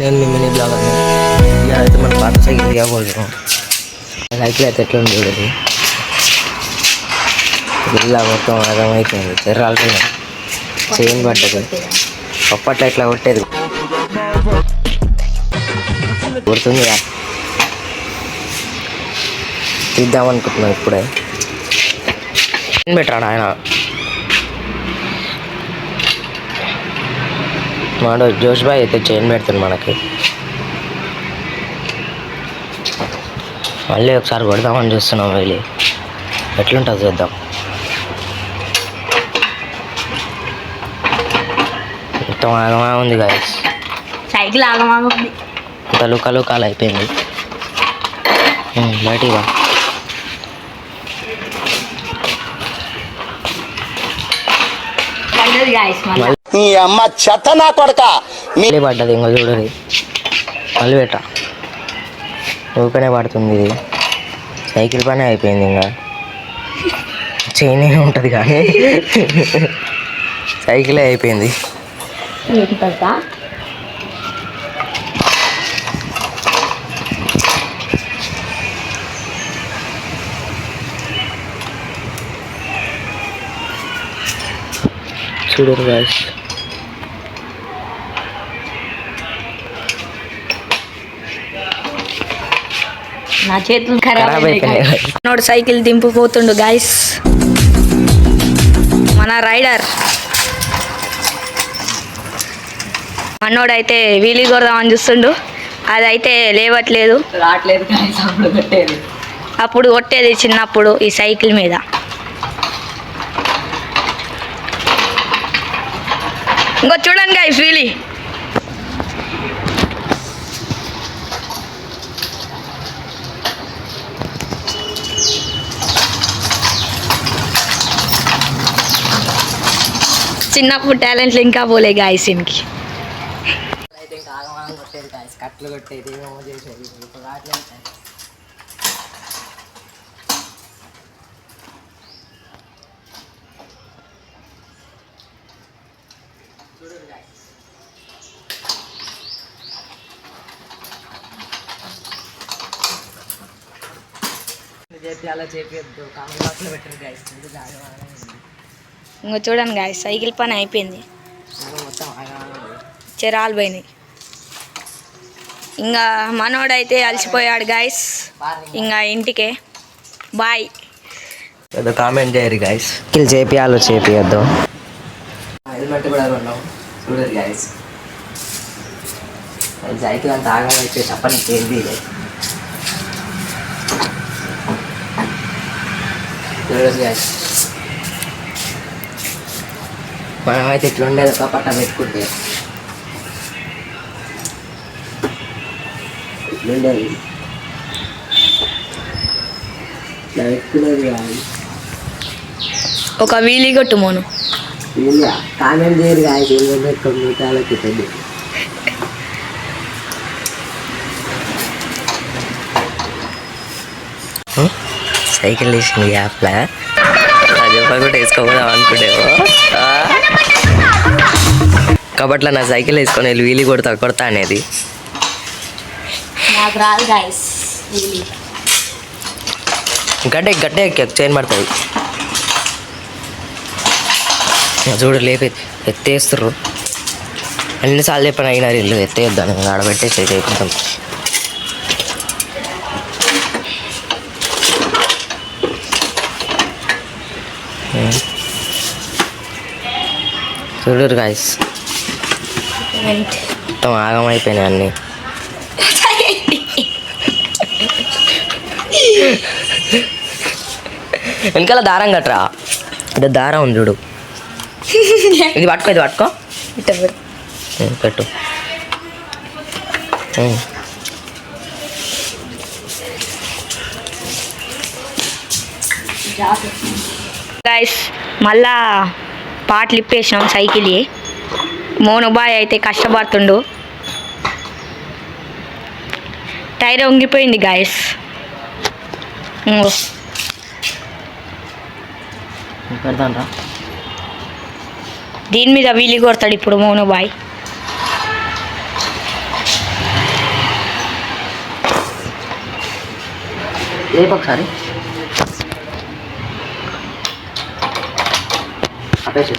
నేను మీ mini blog అని ఇక అయితే మన పాత సైకిల్ ఇవ్వకూడదు. సైకిల్ అయితే ఎట్లా ఉంది చూడదు, ఇలా మొత్తం అర్థమైపోయింది. చెర్రాలిపోయినా చైన్ పడ్డది. అప్పట్లో ఇట్లా కొట్టేది గుర్తుంది. తీద్దామనుకుంటున్నాను ఇప్పుడే. చైన్ పెట్టాడు ఆయన మాడు. జోష్ బాయ్ అయితే చైన్ పెడుతుంది మనకి. మళ్ళీ ఒకసారి కొడదామని చూస్తున్నాం. వెళ్ళి ఎట్లుంటుంది చూద్దాం. మొత్తం ఆగమా ఉంది గాయస్, సైకిల్ ఆగమాగ ఉంది. తలుకాలు అయిపోయింది. బయటికి వా. మళ్ళీ పడ్డది. ఇంకా చూడది మళ్ళీ పెట్ట ఊపనే పడుతుంది. ఇది సైకిల్ పనే అయిపోయింది. ఇంకా చైన్ ఉంటుంది కానీ సైకిలే అయిపోయింది. చూడరు గాయస్, నా చేతులు ఖరాబ్ అయిపోయినాయి. మనోడు సైకిల్ దింపిపోతుండు గాయస్. మన రైడర్ మనోడైతే వీలీ కొడదామని చూస్తుండు. అదైతే లేవట్లేదు, రావట్లేదు. అప్పుడు కొట్టేది చిన్నప్పుడు ఈ సైకిల్ మీద. ఇంకో చూడండి గాయస్ వీలీ. చిన్నప్పుడు టాలెంట్లు ఇంకా పోలే గాయస్ ఇంకి. అయితే ఇంకా ఆగమాగం కొట్టేది గాయస్, కట్లు కొట్టేది ఏమో చేసేది. ఇప్పుడు రావట్లేదు. చూడరు గాయస్, చెప్పి అలా చేపియద్దు. కామెంట్ బాక్స్లో పెట్టరు గాయస్. ఇంకో చూడండి గాయస్, సైకిల్ పని అయిపోయింది. మొత్తం ఆగమాగం చెరాలు పోయినాయి. ఇంకా మనోడైతే అలసిపోయాడు గాయస్. ఇంకా ఇంటికే బాయ్. ఏదో కామెంట్ చేయరు గాయస్. సైకిల్ చేపియాలో చేపియద్దు. హెల్మెట్ కూడా కొన్నాం. చూడరు గాయస్, సైకిల్ అంత ఆగం అయిపోయి తప్పని ఏంది. చూడరు గాయస్, మనమైతే ఇట్లా ఉండేది. ఒక పట్ట పెట్టుకుంటే ఇట్లుండేది. ఇట్లా పెట్టుకునేది కాదు. ఒక వీలీ కొట్టు మోను. కామెంట్ చేయరు గాయస్. హెల్మెట్ కొనుక్కోటాలకి పెద్ద సైకిల్ వేసింది యాప్లా. అది కూడా వేసుకోపోదాం అనుకుంటేమో కాబట్లా నా సైకిల్ వేసుకొని వెళ్ళి వీలీ కొడతా అనేది. నాకు రాదు గాయస్ వీలీ. గడ్డే చైన్ పడుతుంది. చూడు లేపి ఎత్తేస్తారు. అన్నిసార్లు చెప్పిన అయినారు ఇల్లు ఎత్తేద్దాను. ఆడబెట్టేసి అయిపోతాం. చూడరు గాయస్, మొత్తం ఆగం అయిపోయినాయి అన్నీ. వెనకాల దారం కట్టరా. ఇది దారం ఉంది చూడు. ఇది పట్టుకో పెట్టు. గాయస్ మళ్ళా పాటలు ఇప్పేసినాం సైకిల్. మోనుబాయ్ అయితే కష్టపడుతుండు. Tyre వంగిపోయింది guys. దీని మీద వీలి కొడతాడు ఇప్పుడు మోనుబాయ్. లేపు ఒకసారి ఆపేసి.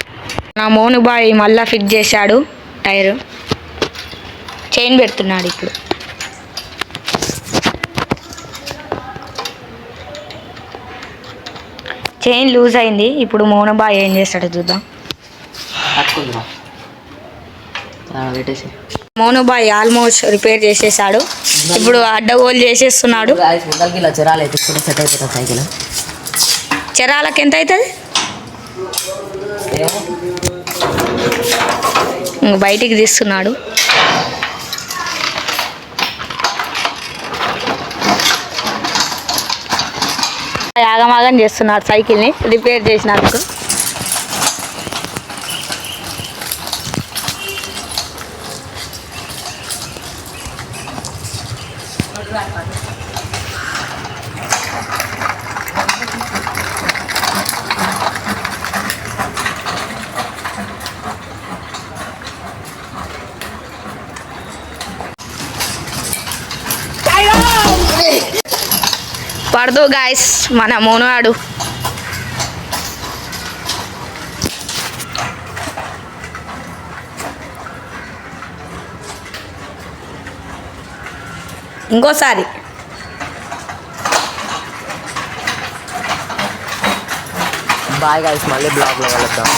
నా మోను బాయ్ మళ్ళా ఫిట్ చేశాడు టైర్. చైన్ పెడుతున్నాడు ఇప్పుడు. చైన్ లూజ్ అయింది. ఇప్పుడు మోను బాయ్ ఏం చేస్తాడో చూద్దాం. పట్టుకుందా పెట్టేసి. మోను బాయ్ ఆల్మోస్ట్ రిపేర్ చేసేసాడు. ఇప్పుడు అడ్డగోలు చేసేస్తున్నాడు. ముందరికి ఇలా చెరాలు అయితే సెట్ అయిపోతుంది సైకిల్. చెరాలకు ఎంత అవుతుంది? బయటికి తీస్తున్నాడు. ఆగమాగం చేస్తున్నాడు సైకిల్ని రిపేర్ చేసినందుకు. పడదు గాయస్ మన మోనువాడు. ఇంకోసారి బాయ్ గాయ్స్, మళ్ళీ బ్లాగ్లో కలుద్దాం.